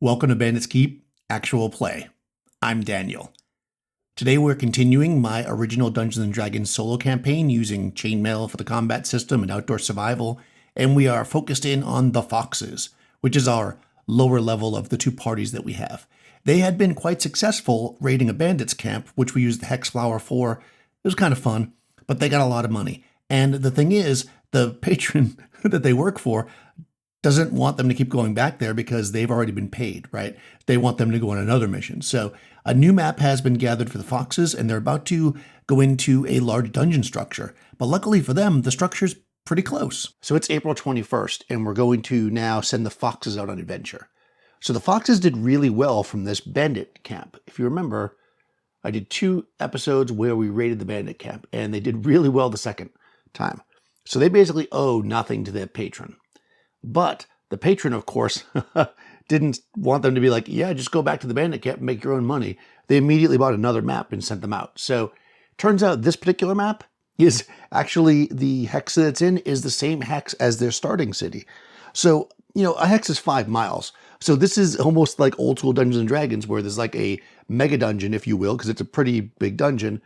Welcome to Bandit's Keep Actual Play. I'm Daniel. Today we're continuing my original Dungeons & Dragons solo campaign using Chainmail for the combat system and outdoor survival, and we are focused in on the Foxes, which is our lower level of the two parties that we have. They had been quite successful raiding a bandits camp, which we used the Hex Flower for. It was kind of fun, but they got a lot of money. And the thing is, the patron that they work for doesn't want them to keep going back there because they've already been paid, right? They want them to go on another mission. So a new map has been gathered for the Foxes, and they're about to go into a large dungeon structure. But luckily for them, the structure's pretty close. So it's April 21st, and we're going to now send the Foxes out on adventure. So the Foxes did really well from this bandit camp. If you remember, I did 2 episodes where we raided the bandit camp, and they did really well the second time. So they basically owe nothing to their patron. But the patron, of course, didn't want them to be like, yeah, just go back to the bandit camp and make your own money. They immediately bought another map and sent them out. So turns out this particular map is actually the hex that it's in is the same hex as their starting city. So, you know, a hex is 5 miles. So this is almost like old school Dungeons & Dragons where there's like a mega dungeon, if you will, because it's a pretty big dungeon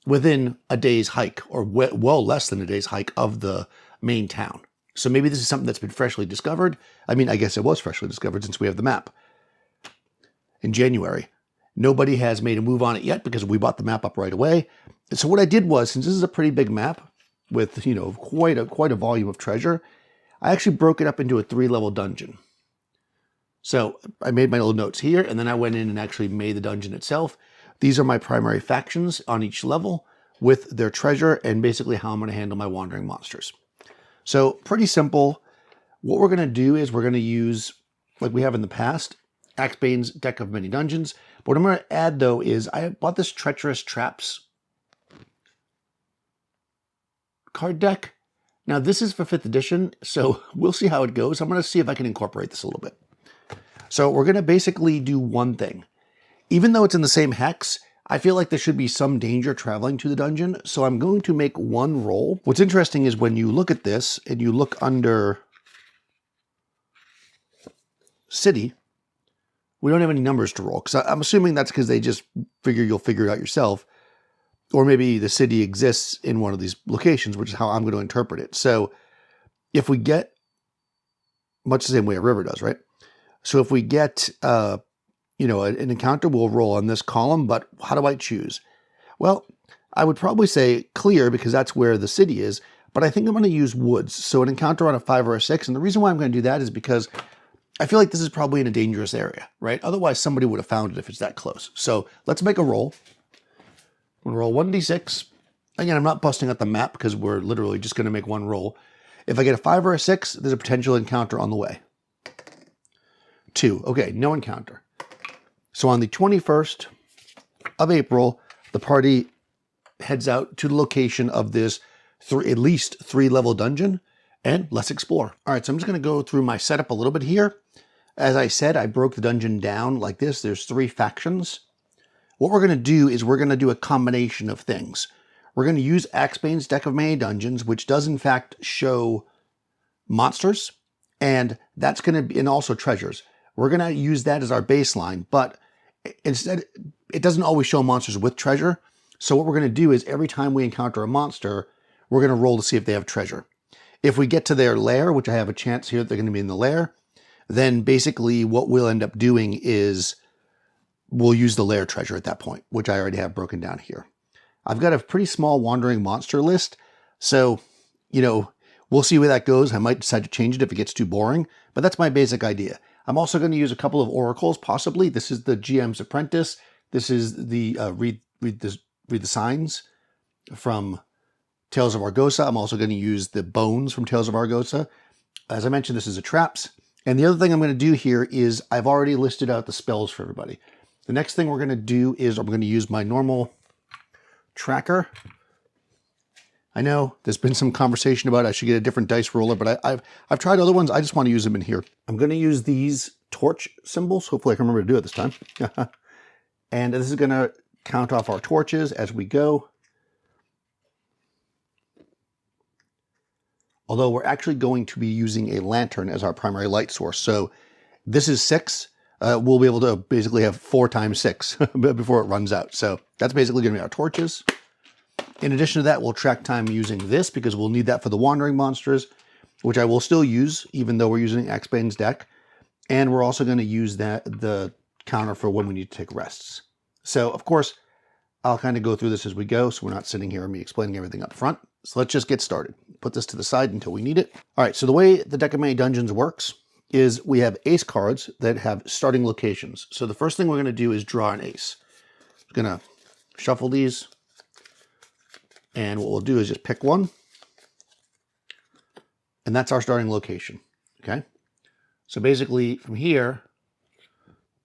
within a day's hike or well less than a day's hike of the main town. So maybe this is something that's been freshly discovered. I mean, I guess it was freshly discovered since we have the map. In January. Nobody has made a move on it yet because we bought the map up right away. And so what I did was, since this is a pretty big map with, you know, quite a volume of treasure, I actually broke it up into a 3-level dungeon. So I made my little notes here, and then I went in and actually made the dungeon itself. These are my primary factions on each level with their treasure and basically how I'm going to handle my wandering monsters. So pretty simple. What we're going to do is we're going to use, like we have in the past, Axebane's Deck of Many Dungeons. But what I'm going to add, though, is I bought this Treacherous Traps card deck. Now, this is for 5th edition, so we'll see how it goes. I'm going to see if I can incorporate this a little bit. So we're going to basically do one thing. Even though it's in the same hex, I feel like there should be some danger traveling to the dungeon, so I'm going to make one roll. What's interesting is when you look at this and you look under city, we don't have any numbers to roll, because I'm assuming that's because they just figure you'll figure it out yourself, or maybe the city exists in one of these locations, which is how I'm going to interpret it. So if we get, much the same way a river does, right? So if we get you know, an encounter, will roll on this column, but how do I choose? Well, I would probably say clear because that's where the city is, but I think I'm going to use woods. So an encounter on a 5 or a 6, and the reason why I'm going to do that is because I feel like this is probably in a dangerous area, right? Otherwise, somebody would have found it if it's that close. So let's make a roll. I'm going to roll 1d6. Again, I'm not busting out the map because we're literally just going to make one roll. If I get a 5 or a 6, there's a potential encounter on the way. 2. Okay, no encounter. So on the 21st of April, the party heads out to the location of this at least 3-level dungeon, and let's explore. All right, so I'm just going to go through my setup a little bit here. As I said, I broke the dungeon down like this. There's 3 factions. What we're going to do is we're going to do a combination of things. We're going to use Axebane's Deck of Many Dungeons, which does in fact show monsters, and that's going to be, and also treasures. We're going to use that as our baseline, but instead, it doesn't always show monsters with treasure. So what we're going to do is every time we encounter a monster, we're going to roll to see if they have treasure. If we get to their lair, which I have a chance here that they're going to be in the lair, then basically what we'll end up doing is we'll use the lair treasure at that point, which I already have broken down here. I've got a pretty small wandering monster list. So, you know, we'll see where that goes. I might decide to change it if it gets too boring, but that's my basic idea. I'm also going to use a couple of oracles, possibly. This is the GM's Apprentice. This is the read the signs from Tales of Argosa. I'm also going to use the bones from Tales of Argosa. As I mentioned, this is a traps. And the other thing I'm going to do here is I've already listed out the spells for everybody. The next thing we're going to do is I'm going to use my normal tracker. I know there's been some conversation about I should get a different dice roller, but I've tried other ones. I just want to use them in here. I'm going to use these torch symbols. Hopefully I can remember to do it this time. And this is going to count off our torches as we go. Although we're actually going to be using a lantern as our primary light source. So this is 6. we'll be able to basically have 4 times 6 before it runs out. So that's basically going to be our torches. In addition to that, we'll track time using this because we'll need that for the wandering monsters, which I will still use even though we're using Axbane's deck. And we're also going to use the counter for when we need to take rests. So of course, I'll kind of go through this as we go, so we're not sitting here and me explaining everything up front. So let's just get started. Put this to the side until we need it. All right, so the way the Deck of Many Dungeons works is we have ace cards that have starting locations. So the first thing we're going to do is draw an ace. I'm going to shuffle these, and what we'll do is just pick one, and that's our starting location, okay? So basically from here,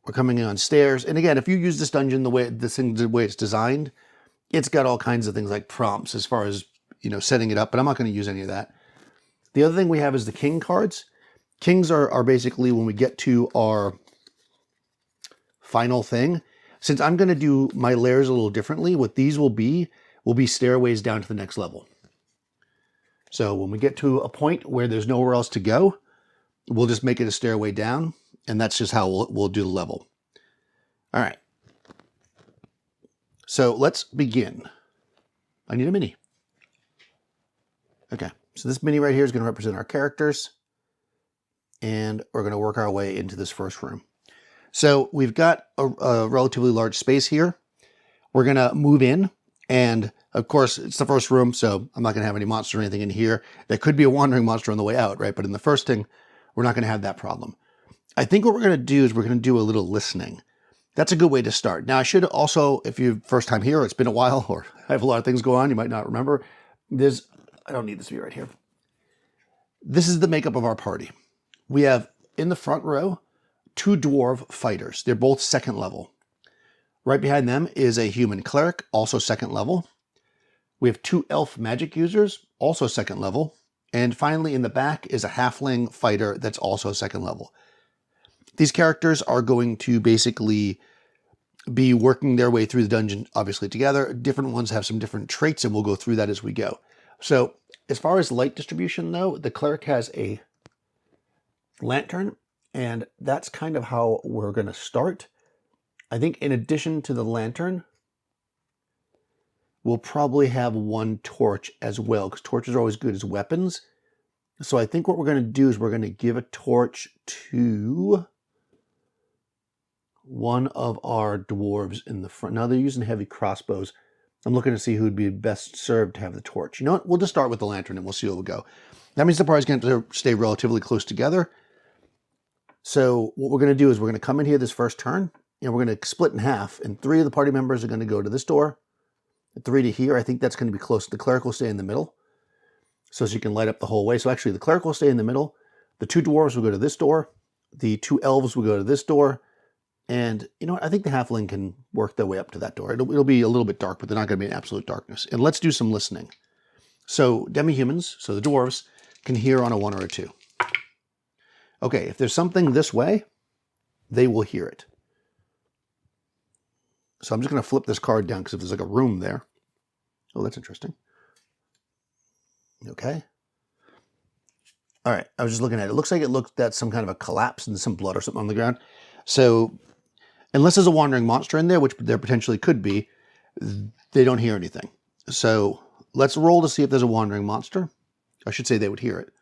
we're coming in on stairs. And again, if you use this dungeon the way it's designed, it's got all kinds of things like prompts as far as, setting it up, but I'm not going to use any of that. The other thing we have is the king cards. Kings are basically when we get to our final thing. Since I'm going to do my lairs a little differently, what these will be stairways down to the next level. So when we get to a point where there's nowhere else to go, we'll just make it a stairway down, and that's just how we'll do the level. All right. So let's begin. I need a mini. Okay, so this mini right here is going to represent our characters, and we're going to work our way into this first room. So we've got a relatively large space here. We're going to move in, and of course, it's the first room, so I'm not going to have any monster or anything in here. There could be a wandering monster on the way out, right? But in the first thing, we're not going to have that problem. I think what we're going to do is we're going to do a little listening. That's a good way to start. Now, I should also, if you're first time here, it's been a while, or I have a lot of things going on, you might not remember. I don't need this to be right here. This is the makeup of our party. We have, in the front row, 2 dwarf fighters. They're both 2nd level. Right behind them is a human cleric, also 2nd level. We have 2 elf magic users, also 2nd level. And finally, in the back is a halfling fighter that's also 2nd level. These characters are going to basically be working their way through the dungeon, obviously together. Different ones have some different traits, and we'll go through that as we go. So as far as light distribution, though, the cleric has a lantern, and that's kind of how we're going to start. I think in addition to the lantern, we'll probably have 1 torch as well, because torches are always good as weapons. So I think what we're going to do is we're going to give a torch to one of our dwarves in the front. Now they're using heavy crossbows. I'm looking to see who would be best served to have the torch. You know what? We'll just start with the lantern and we'll see where we'll go. That means the party's going to stay relatively close together. So what we're going to do is we're going to come in here this first turn, and we're going to split in half, and 3 of the party members are going to go to this door, 3 to here. I think that's going to be close. The cleric will stay in the middle, so she can light up the whole way. So actually, the cleric will stay in the middle. The 2 dwarves will go to this door. The 2 elves will go to this door. And you know what? I think the halfling can work their way up to that door. It'll be a little bit dark, but they're not going to be in absolute darkness. And let's do some listening. So demi-humans, so the dwarves, can hear on a 1 or a 2. Okay, if there's something this way, they will hear it. So I'm just going to flip this card down, because if there's like a room there. Oh, that's interesting. Okay. All right, I was just looking at it. It looks like it looked at some kind of a collapse and some blood or something on the ground. So unless there's a wandering monster in there, which there potentially could be, they don't hear anything. So let's roll to see if there's a wandering monster. I should say they would hear it.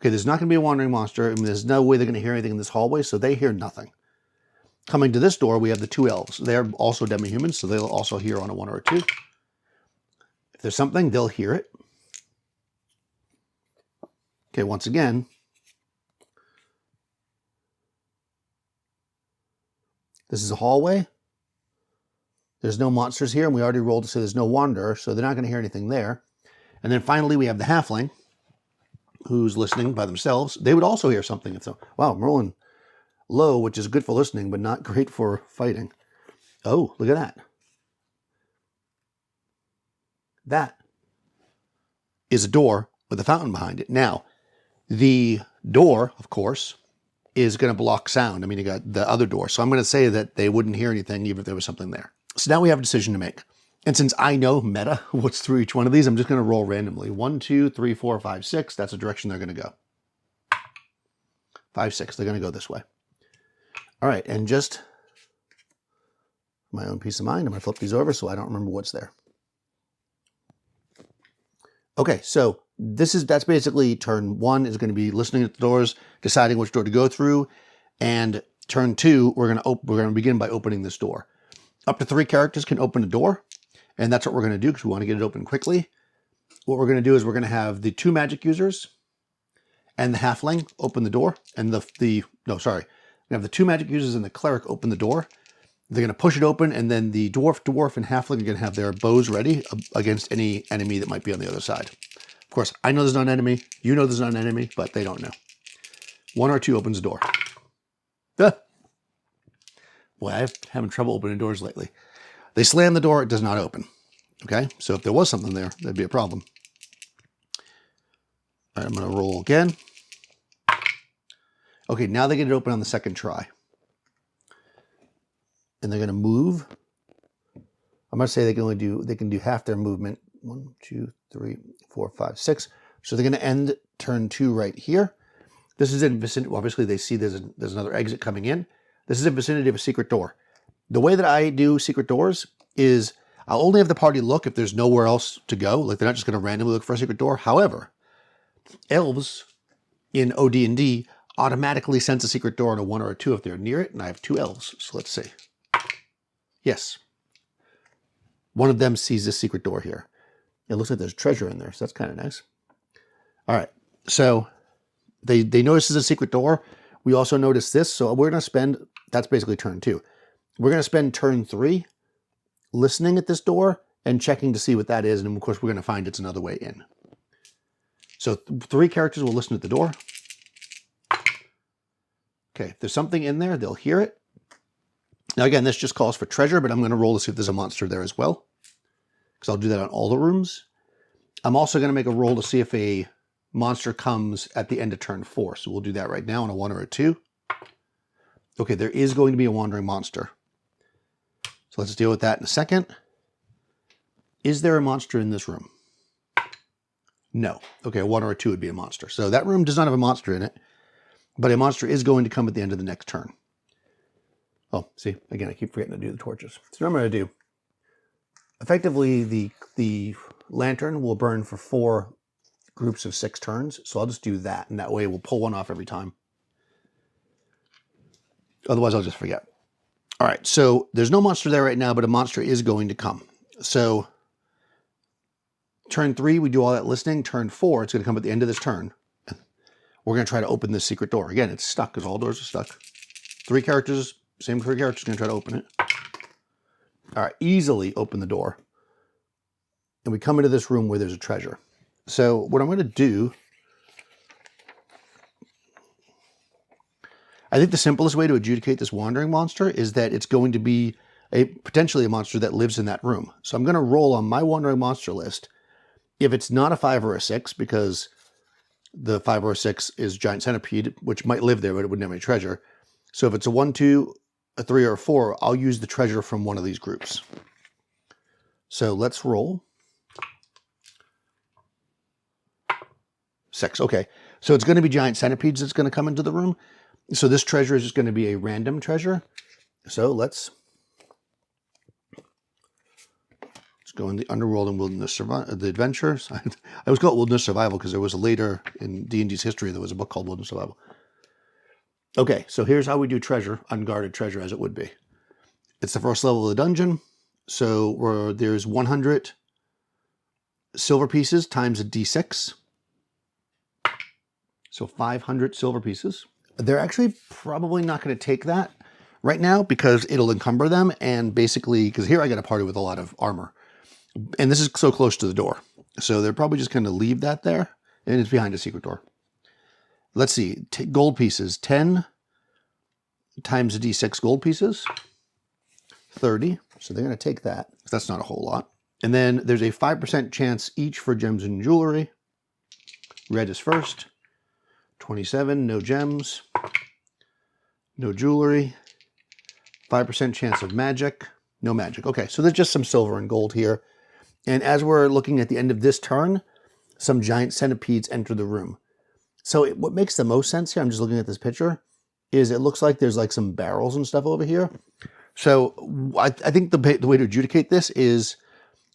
Okay, there's not going to be a wandering monster. I mean, there's no way they're going to hear anything in this hallway, so they hear nothing. Coming to this door, we have the 2 elves. They're also demi-humans, so they'll also hear on a 1 or a 2. If there's something, they'll hear it. Okay, once again, this is a hallway. There's no monsters here, and we already rolled to say there's no wanderer, so they're not going to hear anything there. And then finally, we have the halfling, who's listening by themselves. They would also hear something. So, wow, I'm rolling low, which is good for listening, but not great for fighting. Oh, look at that. That is a door with a fountain behind it. Now, the door, of course, is going to block sound. I mean, you got the other door. So I'm going to say that they wouldn't hear anything even if there was something there. So now we have a decision to make. And since I know meta what's through each one of these, I'm just going to roll randomly. 1, 2, 3, 4, 5, 6. That's the direction they're going to go. 5, 6. They're going to go this way. All right, and just my own peace of mind, I'm going to flip these over so I don't remember what's there. Okay, so that's basically turn 1 is going to be listening at the doors, deciding which door to go through, and turn 2 we're going to begin by opening this door. Up to 3 characters can open a door, and that's what we're going to do because we want to get it open quickly. What we're going to do is we're going to have the 2 magic users and the halfling open the door, and we have the 2 magic users and the cleric open the door. They're going to push it open, and then the dwarf, and halfling are going to have their bows ready against any enemy that might be on the other side. Of course, I know there's not an enemy. You know there's not an enemy, but they don't know. 1 or 2 opens the door. Boy, I'm having trouble opening doors lately. They slam the door, it does not open. Okay, so if there was something there, that'd be a problem. All right, I'm going to roll again. Okay, now they get it open on the second try. And they're going to move. I'm going to say they can do half their movement. 1, 2, 3, 4, 5, 6. So they're going to end turn 2 right here. This is in vicinity. Obviously, they see there's another exit coming in. This is in vicinity of a secret door. The way that I do secret doors is I'll only have the party look if there's nowhere else to go. Like they're not just going to randomly look for a secret door. However, elves in OD&D automatically sense a secret door on a 1 or a 2 if they're near it, and I have 2 elves. So let's see. Yes. One of them sees this secret door here. It looks like there's treasure in there, so that's kind of nice. All right, so they notice there's a secret door. We also notice this, so we're going to spend, that's basically turn 2. We're going to spend turn 3 listening at this door and checking to see what that is, and of course we're going to find it's another way in. So 3 characters will listen at the door. Okay, if there's something in there, they'll hear it. Now again, this just calls for treasure, but I'm going to roll to see if there's a monster there as well, because I'll do that on all the rooms. I'm also going to make a roll to see if a monster comes at the end of turn 4. So we'll do that right now on a 1 or a 2. Okay, there is going to be a wandering monster. So let's deal with that in a second. Is there a monster in this room? No. Okay, a 1 or a 2 would be a monster. So that room does not have a monster in it, but a monster is going to come at the end of the next turn. Oh, see, again, I keep forgetting to do the torches. So what I'm going to do, effectively the lantern will burn for 4 groups of 6 turns. So I'll just do that, and that way we'll pull one off every time. Otherwise, I'll just forget. All right, so there's no monster there right now, but a monster is going to come. So turn 3, we do all that listening. Turn 4, it's going to come at the end of this turn. We're going to try to open this secret door. Again, it's stuck because all doors are stuck. 3 characters, same 3 characters, going to try to open it. All right, easily open the door. And we come into this room where there's a treasure. So what I'm going to do, I think the simplest way to adjudicate this wandering monster is that it's going to be potentially a monster that lives in that room. So I'm going to roll on my wandering monster list. If it's not a 5 or a 6, because the 5 or a 6 is giant centipede, which might live there, but it wouldn't have any treasure. So if it's a 1, 2, a 3, or a 4, I'll use the treasure from one of these groups. So let's roll. 6, okay. So it's going to be giant centipedes that's going to come into the room. So this treasure is just going to be a random treasure. So let's go in the underworld and wilderness the adventures. I always call it wilderness survival because there was a later in D&D's history, there was a book called Wilderness Survival. Okay, so here's how we do treasure, unguarded treasure as it would be. It's the first level of the dungeon. So there's 100 silver pieces times a d6. So 500 silver pieces. They're actually probably not going to take that right now because it'll encumber them. And basically, because here I got a party with a lot of armor. And this is so close to the door. So they're probably just going to leave that there. And it's behind a secret door. Let's see. Gold pieces. 10 times a d6 gold pieces. 30. So they're going to take that. That's not a whole lot. And then there's a 5% chance each for gems and jewelry. Red is first. 27, no gems, no jewelry, 5% chance of magic, no magic. Okay, so there's just some silver and gold here. And as we're looking at the end of this turn, some giant centipedes enter the room. So what makes the most sense here, I'm just looking at this picture, is it looks like there's like some barrels and stuff over here. So I think the way to adjudicate this is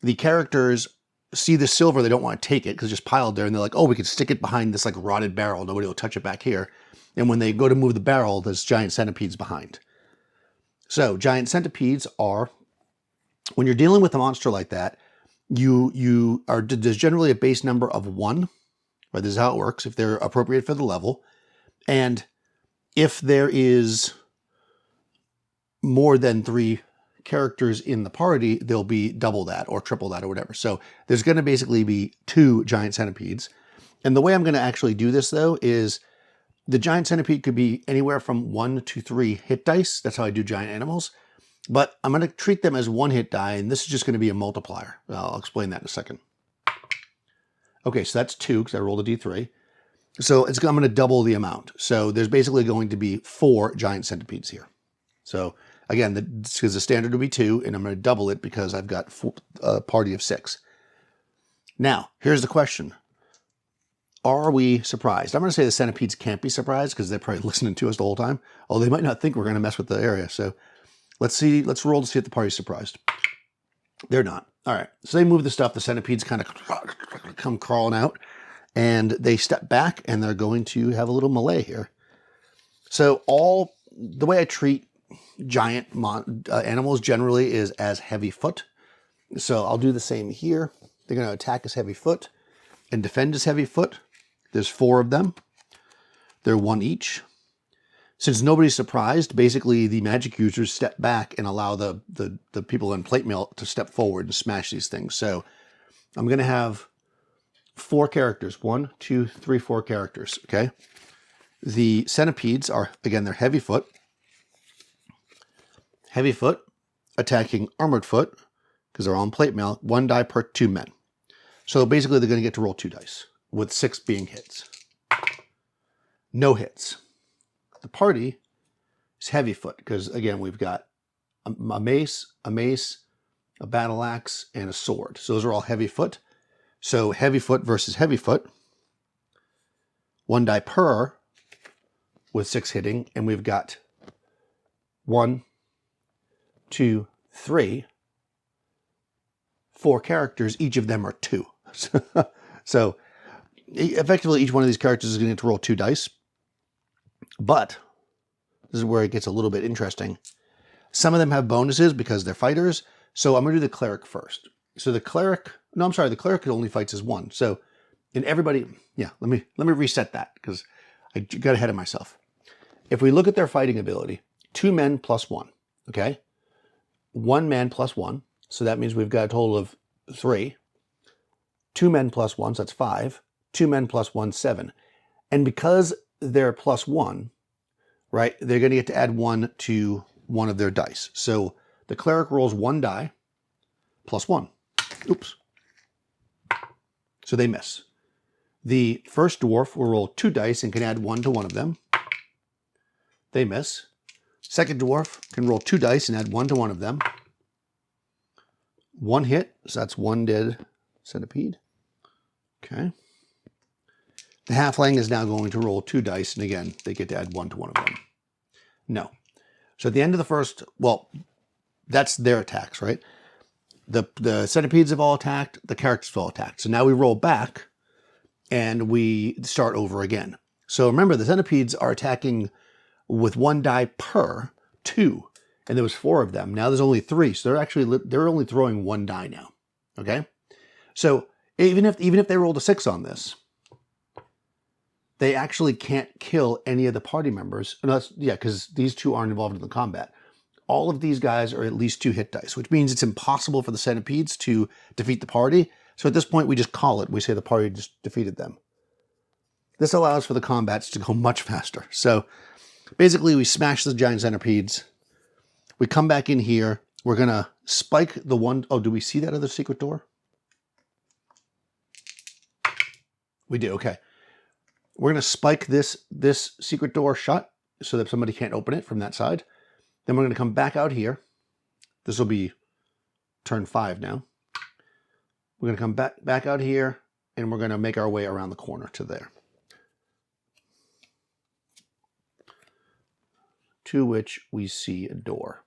the characters see the silver, they don't want to take it because it's just piled there, and they're like, oh, we could stick it behind this like rotted barrel. Nobody will touch it back here. And when they go to move the barrel, there's giant centipedes behind. So giant centipedes are, when you're dealing with a monster like that, there's generally a base number of 1, right? This is how it works, if they're appropriate for the level. And if there is more than 3 characters in the party, there'll be double that or triple that or whatever. So there's going to basically be 2 giant centipedes. And the way I'm going to actually do this, though, is the giant centipede could be anywhere from 1 to 3 hit dice. That's how I do giant animals. But I'm going to treat them as 1 hit die, and this is just going to be a multiplier. I'll explain that in a second. Okay, so that's 2 because I rolled a d3. So I'm going to double the amount. So there's basically going to be 4 giant centipedes here. So again, because the standard will be 2, and I'm going to double it because I've got a party of 6. Now, here's the question. Are we surprised? I'm going to say the centipedes can't be surprised because they're probably listening to us the whole time. Although they might not think we're going to mess with the area. So let's roll to see if the party's surprised. They're not. All right. So they move the stuff. The centipedes kind of come crawling out. And they step back, and they're going to have a little melee here. So the way I treat giant animals generally is as heavy foot. So I'll do the same here. They're going to attack as heavy foot and defend as heavy foot. There's 4 of them. They're 1 each. Since nobody's surprised, basically the magic users step back and allow the people in plate mail to step forward and smash these things. So I'm going to have 4 characters. 1, 2, 3, 4 characters. Okay. The centipedes are, again, they're heavy foot. Heavy foot attacking armored foot because they're all in plate mail. 1 die per 2 men. So basically they're going to get to roll 2 dice with 6 being hits. No hits. The party is heavy foot because, again, we've got a mace, a battle axe, and a sword. So those are all heavy foot. So heavy foot versus heavy foot. 1 die per with 6 hitting. And we've got 1, 2, 3, 4 characters. Each of them are 2. So effectively each one of these characters is going to get to roll 2 dice. But this is where it gets a little bit interesting. Some of them have bonuses because they're fighters. So I'm going to do the cleric first. So the cleric only fights as 1. So in everybody, yeah, let me reset that because I got ahead of myself. If we look at their fighting ability, 2 men plus 1, okay? 1 man plus 1. So that means we've got a total of 3. 2 men plus 1, so that's 5. 2 men plus 1, 7. And because they're plus 1, right, they're going to get to add 1 to one of their dice. So the cleric rolls 1 die plus 1. Oops. So they miss. The first dwarf will roll 2 dice and can add 1 to one of them. They miss. Second dwarf can roll 2 dice and add 1 to one of them. 1 hit, so that's 1 dead centipede. Okay. The halfling is now going to roll 2 dice, and again, they get to add 1 to one of them. No. So at the end of the first, well, that's their attacks, right? The centipedes have all attacked, the characters have all attacked. So now we roll back, and we start over again. So remember, the centipedes are attacking with 1 die per 2, and there was 4 of them. Now there's only 3, so they're only throwing 1 die now. Okay, so even if they rolled a 6 on this, they actually can't kill any of the party members. Because these 2 aren't involved in the combat. All of these guys are at least 2 hit dice, which means it's impossible for the centipedes to defeat the party. So at this point, we just call it. We say the party just defeated them. This allows for the combats to go much faster. So basically, we smash the giant centipedes. We come back in here. We're going to spike the one. Oh, do we see that other secret door? We do. Okay. We're going to spike this secret door shut so that somebody can't open it from that side. Then we're going to come back out here. This will be turn 5 now. We're going to come back out here, and we're going to make our way around the corner to there. to which we see a door.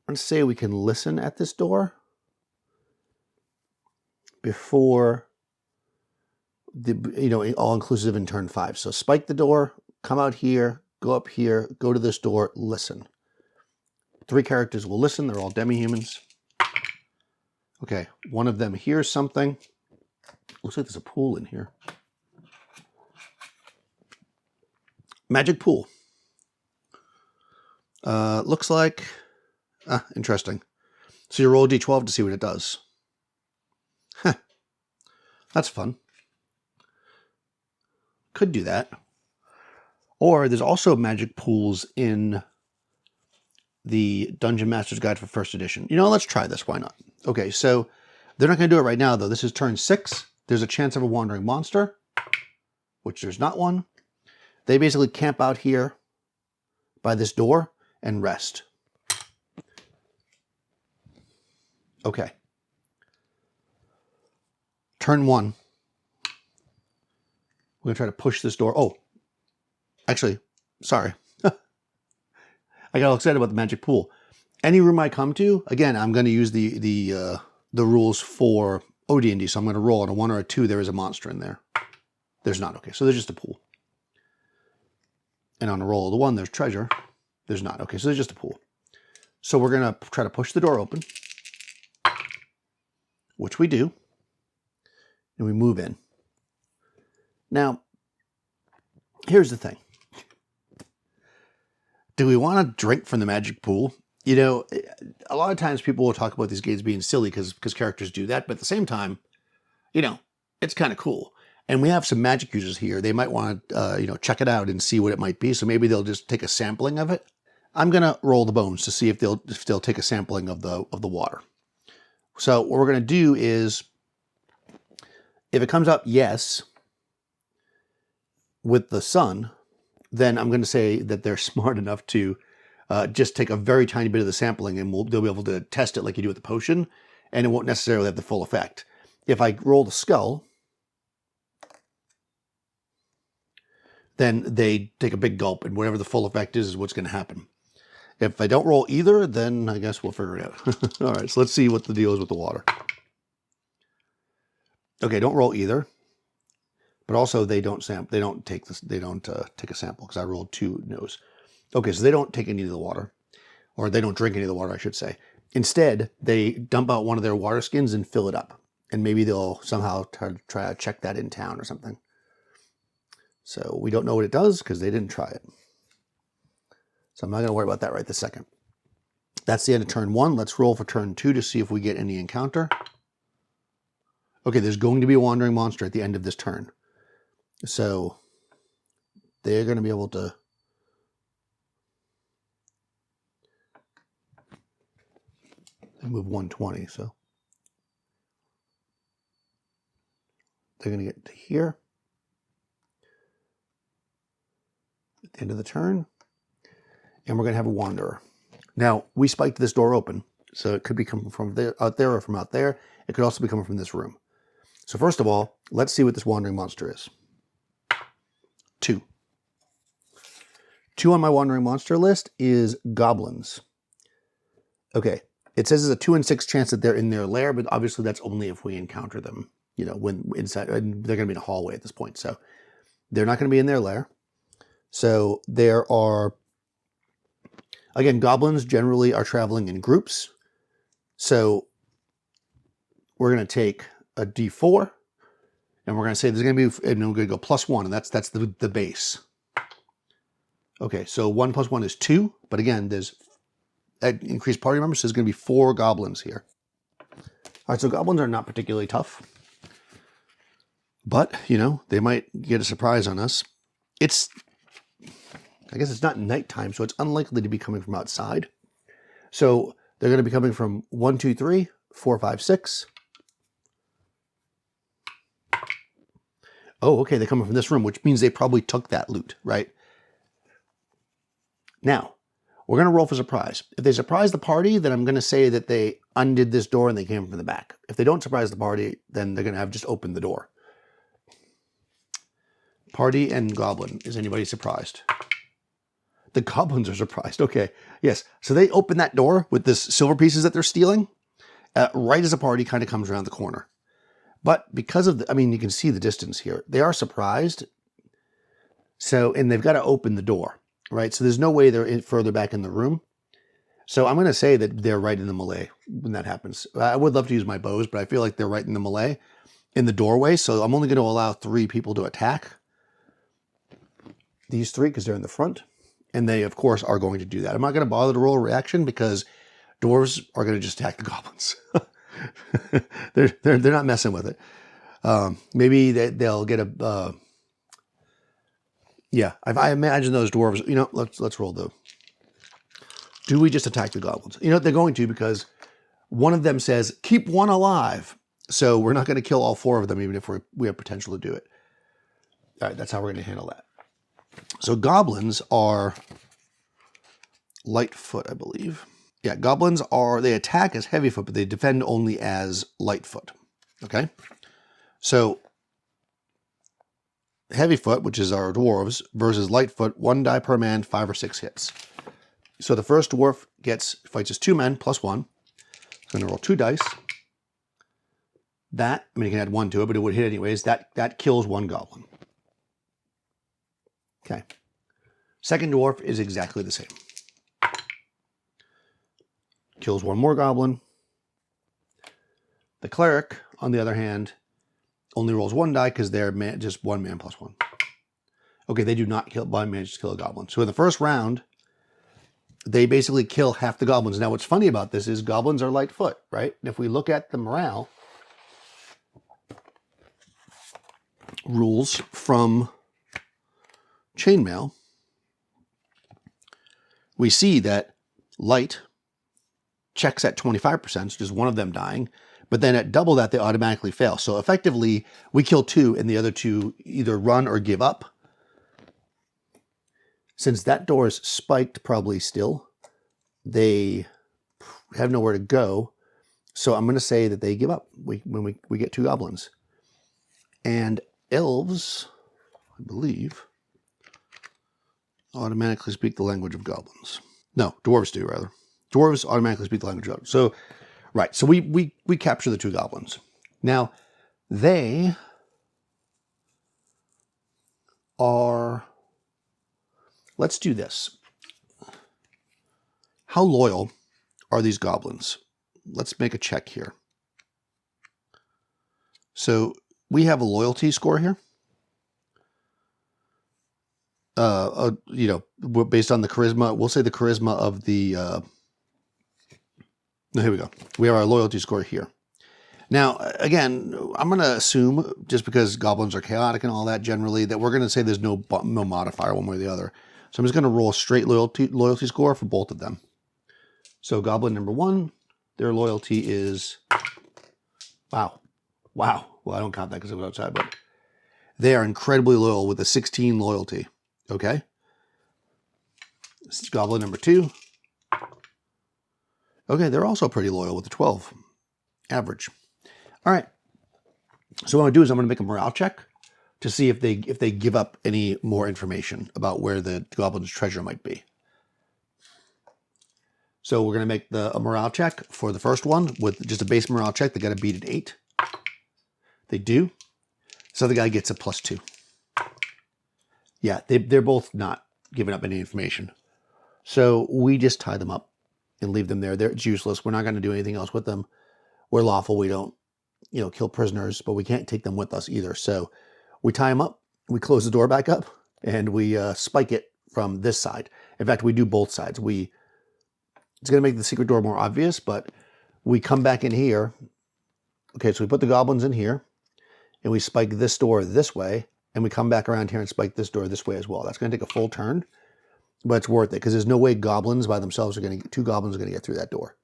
Let's say we can listen at this door before the, all inclusive in turn 5. So spike the door, come out here, go up here, go to this door, listen. 3 characters will listen. They're all demi-humans. Okay, one of them hears something. Looks like there's a pool in here. Magic pool. Looks like, interesting. So you roll a d12 to see what it does. Huh. That's fun. Could do that. Or there's also magic pools in the Dungeon Master's Guide for First Edition. Let's try this. Why not? Okay, so they're not going to do it right now, though. This is turn 6. There's a chance of a wandering monster, which there's not one. They basically camp out here by this door and rest. Okay. Turn 1. We're going to try to push this door. Oh, actually, sorry. I got all excited about the magic pool. Any room I come to, again, I'm going to use the rules for OD&D. So I'm going to roll on a 1 or a 2. There is a monster in there. There's not. Okay, so there's just a pool. And on a roll of the 1, there's treasure. There's not. Okay, so there's just a pool. So we're going to try to push the door open, which we do. And we move in. Now, here's the thing. Do we want to drink from the magic pool? A lot of times people will talk about these games being silly because characters do that. But at the same time, it's kind of cool. And we have some magic users here. They might want to, check it out and see what it might be. So maybe they'll just take a sampling of it. I'm going to roll the bones to see if they'll take a sampling of the water. So what we're going to do is, if it comes up yes with the sun, then I'm going to say that they're smart enough to just take a very tiny bit of the sampling, and they'll be able to test it like you do with the potion, and it won't necessarily have the full effect. If I roll the skull, then they take a big gulp, and whatever the full effect is what's going to happen. If I don't roll either, then I guess we'll figure it out. All right, so let's see what the deal is with the water. Okay, don't roll either. But also they don't take a sample because I rolled 2 no's. Okay, so they don't take any of the water, or they don't drink any of the water, I should say. Instead, they dump out one of their water skins and fill it up. And maybe they'll somehow try to check that in town or something. So we don't know what it does because they didn't try it. So I'm not going to worry about that right this second. That's the end of turn 1. Let's roll for turn 2 to see if we get any encounter. Okay, there's going to be a wandering monster at the end of this turn. So they're going to be able to move 120. So they're going to get to here at the end of the turn. And we're going to have a wanderer. Now, we spiked this door open. So it could be coming from out there or from out there. It could also be coming from this room. So first of all, let's see what this wandering monster is. 2. 2 on my wandering monster list is goblins. Okay, it says there's a 2 in 6 chance that they're in their lair, but obviously that's only if we encounter them, when inside, and they're going to be in a hallway at this point. So they're not going to be in their lair. So there are, again, goblins generally are traveling in groups. So we're going to take a d4. And we're going to say there's going to be, and we're going to go +1, and that's the base. Okay, so 1 + 1 is 2, but again, there's increased party members, so there's going to be 4 goblins here. All right, so goblins are not particularly tough, but, they might get a surprise on us. I guess it's not nighttime, so it's unlikely to be coming from outside. So they're going to be coming from 1, 2, 3, 4, 5, 6. Oh, okay, they're coming from this room, which means they probably took that loot, right? Now, we're going to roll for surprise. If they surprise the party, then I'm going to say that they undid this door and they came from the back. If they don't surprise the party, then they're going to have just opened the door. Party and goblin. Is anybody surprised? The goblins are surprised. Okay. Yes. So they open that door with this silver pieces that they're stealing right as the party kind of comes around the corner. But because of I mean, you can see the distance here. They are surprised. So, and they've got to open the door, right? So there's no way they're further back in the room. So I'm going to say that they're right in the melee when that happens. I would love to use my bows, but I feel like they're right in the melee in the doorway. So I'm only going to allow 3 people to attack. These 3, because they're in the front. And they, of course, are going to do that. I'm not going to bother to roll a reaction because dwarves are going to just attack the goblins. they're not messing with it. Maybe they'll get a yeah. I imagine those dwarves. You know, let's roll though. Do we just attack the goblins? You know, they're going to, because one of them says keep one alive. So we're not going to kill all 4 of them, even if we have potential to do it. All right, that's how we're going to handle that. So goblins are Lightfoot, I believe. Yeah, goblins they attack as Heavyfoot, but they defend only as Lightfoot. Okay? So Heavyfoot, which is our dwarves, versus Lightfoot, 1 die per man, 5 or 6 hits. So the first dwarf fights as 2 men, plus 1. It's going to roll 2 dice. That, I mean, you can add 1 to it, but it would hit anyways. That kills 1 goblin. Okay. Second dwarf is exactly the same. Kills 1 more goblin. The cleric, on the other hand, only rolls 1 die because they're just 1 man plus 1. Okay, they do not manage to kill a goblin. So in the first round, they basically kill half the goblins. Now, what's funny about this is goblins are Lightfoot, right? And if we look at the morale rules from Chainmail, we see that light checks at 25%, so just one of them dying, but then at double that, they automatically fail. So effectively, we kill 2 and the other 2 either run or give up. Since that door is spiked probably still, they have nowhere to go. So I'm going to say that they give up when we get 2 goblins. And elves, I believe, automatically speak the language of goblins. No, dwarves do, rather. Dwarves automatically speak the language of goblins. So, right, so we capture the 2 goblins. Now, they are... Let's do this. How loyal are these goblins? Let's make a check here. So we have a loyalty score here. You know, based on the charisma, we'll say the charisma of the... No, here we go. We have our loyalty score here. Now, again, I'm going to assume, just because goblins are chaotic and all that generally, that we're going to say there's no modifier one way or the other. So I'm just going to roll a straight loyalty score for both of them. So goblin number 1, their loyalty is... Wow. Wow. Well, I don't count that because it was outside, but they are incredibly loyal with a 16 loyalty. Okay? This is goblin number 2. Okay, they're also pretty loyal with a 12. Average. All right. So what I'm going to do is I'm going to make a morale check to see if they give up any more information about where the goblin's treasure might be. So we're going to make a morale check for the first one with just a base morale check. They got to beat an 8. They do. So the guy gets a +2. Yeah, they're both not giving up any information. So we just tie them up and leave them there. It's useless. We're not going to do anything else with them. We're lawful. We don't, kill prisoners, but we can't take them with us either. So we tie them up, we close the door back up, and we spike it from this side. In fact, we do both sides. It's going to make the secret door more obvious, but we come back in here. Okay, so we put the goblins in here, and we spike this door this way, and we come back around here and spike this door this way as well. That's going to take a full turn, but it's worth it, because there's no way goblins by themselves two goblins are going to get through that door.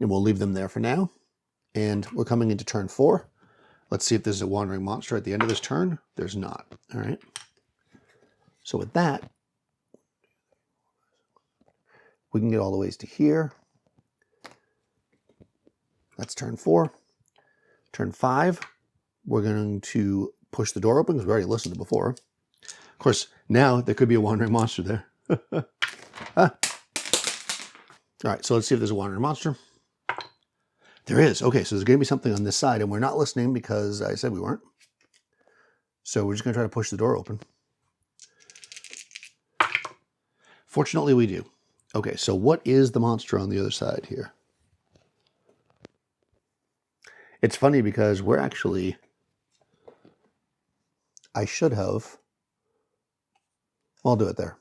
And we'll leave them there for now. And we're coming into turn 4. Let's see if there's a wandering monster at the end of this turn. There's not. All right. So with that, we can get all the ways to here. That's turn 4. Turn 5, we're going to push the door open because we already listened to it before. Of course, now there could be a wandering monster there. Ah. All right, so let's see if there's a wandering monster. There is. Okay, so there's going to be something on this side, and we're not listening because I said we weren't. So we're just going to try to push the door open. Fortunately, we do. Okay, so what is the monster on the other side here? It's funny because we're actually... I should have... I'll do it there.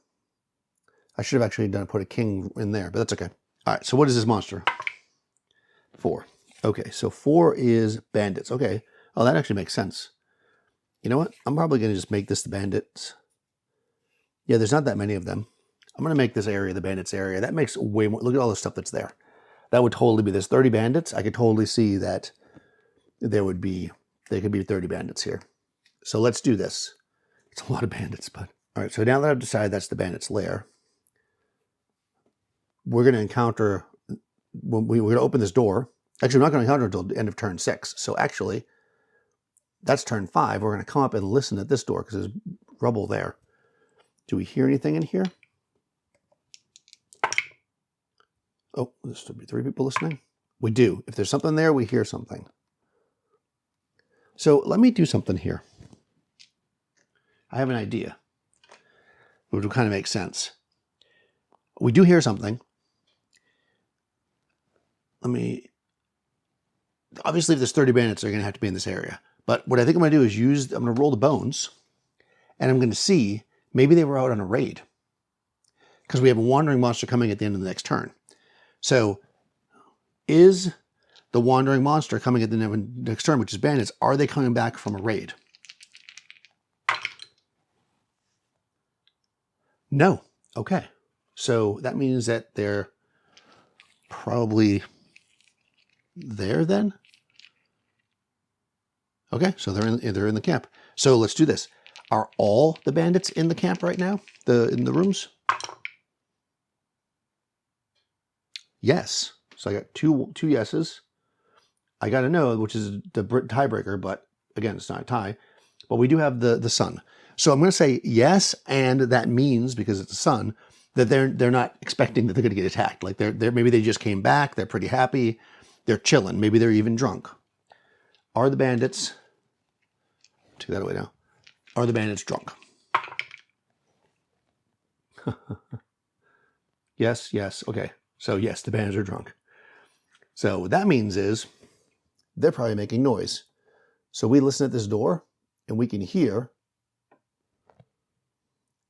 I should have actually put a king in there, but that's okay. All right, so what is this monster? 4. Okay, so 4 is bandits. Okay. Oh, that actually makes sense. You know what? I'm probably going to just make this the bandits. Yeah, there's not that many of them. I'm going to make this area the bandits area. That makes way more... Look at all the stuff that's there. That would totally be... There's 30 bandits. I could totally see that there could be 30 bandits here. So let's do this. It's a lot of bandits, but... All right, so now that I've decided that's the bandits' lair, we're going to encounter... We're going to open this door. Actually, we're not going to encounter until the end of turn 6. So actually, that's turn 5. We're going to come up and listen at this door because there's rubble there. Do we hear anything in here? Oh, there should be 3 people listening. We do. If there's something there, we hear something. So let me do something here. I have an idea, which will kind of make sense. We do hear something. Obviously, if there's 30 bandits, they're going to have to be in this area. But what I think I'm going to do is I'm going to roll the bones, and I'm going to see, maybe they were out on a raid. Because we have a wandering monster coming at the end of the next turn. So, is the wandering monster coming at the next turn, which is bandits, are they coming back from a raid? No. Okay. So, that means that they're probably there then? Okay, so they're in the camp. So let's do this. Are all the bandits in the camp right now? In the rooms? Yes. So I got two yeses. I got a no, which is the tiebreaker, but again, it's not a tie. But we do have the sun. So I'm going to say yes, and that means, because it's a sun, that they're not expecting that they're going to get attacked. Like maybe they just came back, they're pretty happy, they're chilling, maybe they're even drunk. Are the bandits... Take that away now. Are the bandits drunk? Yes, yes. Okay. So yes, the bandits are drunk. So what that means is they're probably making noise. So we listen at this door and we can hear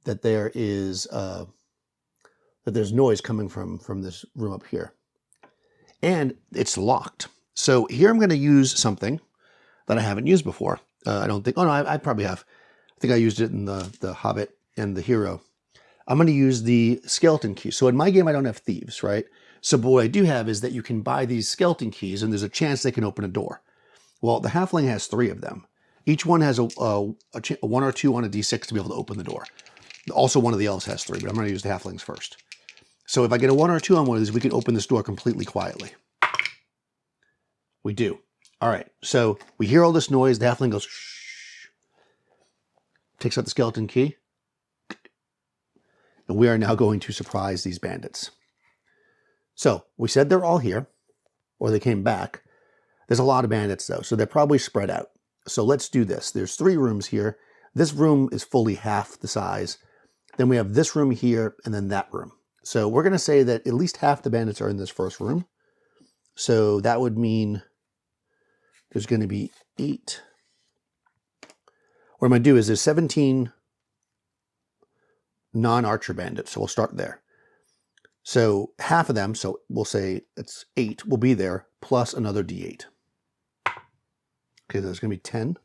that there is that there's noise coming from this room up here. And it's locked. So here I'm going to use something that I haven't used before. I don't think... Oh, no, I probably have. I think I used it in the Hobbit and the Hero. I'm going to use the skeleton key. So in my game, I don't have thieves, right? So what I do have is that you can buy these skeleton keys, and there's a chance they can open a door. Well, the halfling has 3 of them. Each one has a 1 or 2 on a d6 to be able to open the door. Also, one of the elves has 3, but I'm going to use the halflings first. So if I get a 1 or 2 on one of these, we can open this door completely quietly. We do. All right, so we hear all this noise. The halfling goes, shh, takes out the skeleton key, and we are now going to surprise these bandits. So we said they're all here, or they came back. There's a lot of bandits, though, so they're probably spread out. So let's do this. There's 3 rooms here. This room is fully half the size. Then we have this room here, and then that room. So we're going to say that at least half the bandits are in this first room. So that would mean... there's going to be 8. What I'm going to do is there's 17 non-archer bandits. So we'll start there. So half of them, so we'll say it's 8, will be there, plus another d8. Okay, there's going to be 10.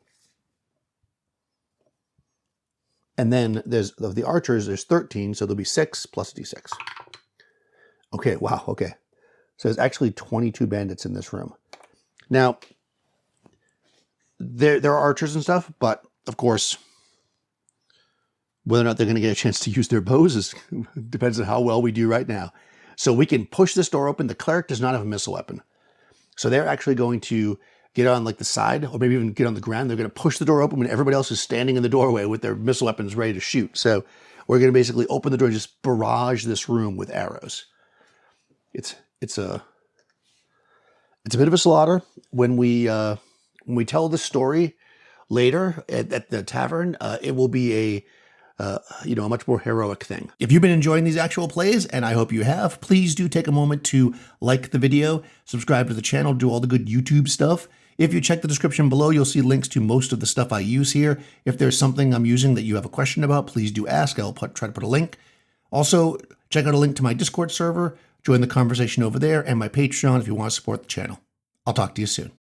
And then there's, of the archers, there's 13, so there'll be 6 plus d6. Okay, wow, okay. So there's actually 22 bandits in this room. Now, there are archers and stuff, but of course, whether or not they're going to get a chance to use their bows depends on how well we do right now. So we can push this door open. The cleric does not have a missile weapon. So they're actually going to get on like the side, or maybe even get on the ground. They're going to push the door open when everybody else is standing in the doorway with their missile weapons ready to shoot. So we're going to basically open the door and just barrage this room with arrows. It's a bit of a slaughter. When we tell this story later at the tavern, it will be a much more heroic thing. If you've been enjoying these actual plays, and I hope you have, please do take a moment to like the video, subscribe to the channel, do all the good YouTube stuff. If you check the description below, you'll see links to most of the stuff I use here. If there's something I'm using that you have a question about, please do ask. I'll try to put a link. Also, check out a link to my Discord server, join the conversation over there, and my Patreon if you want to support the channel. I'll talk to you soon.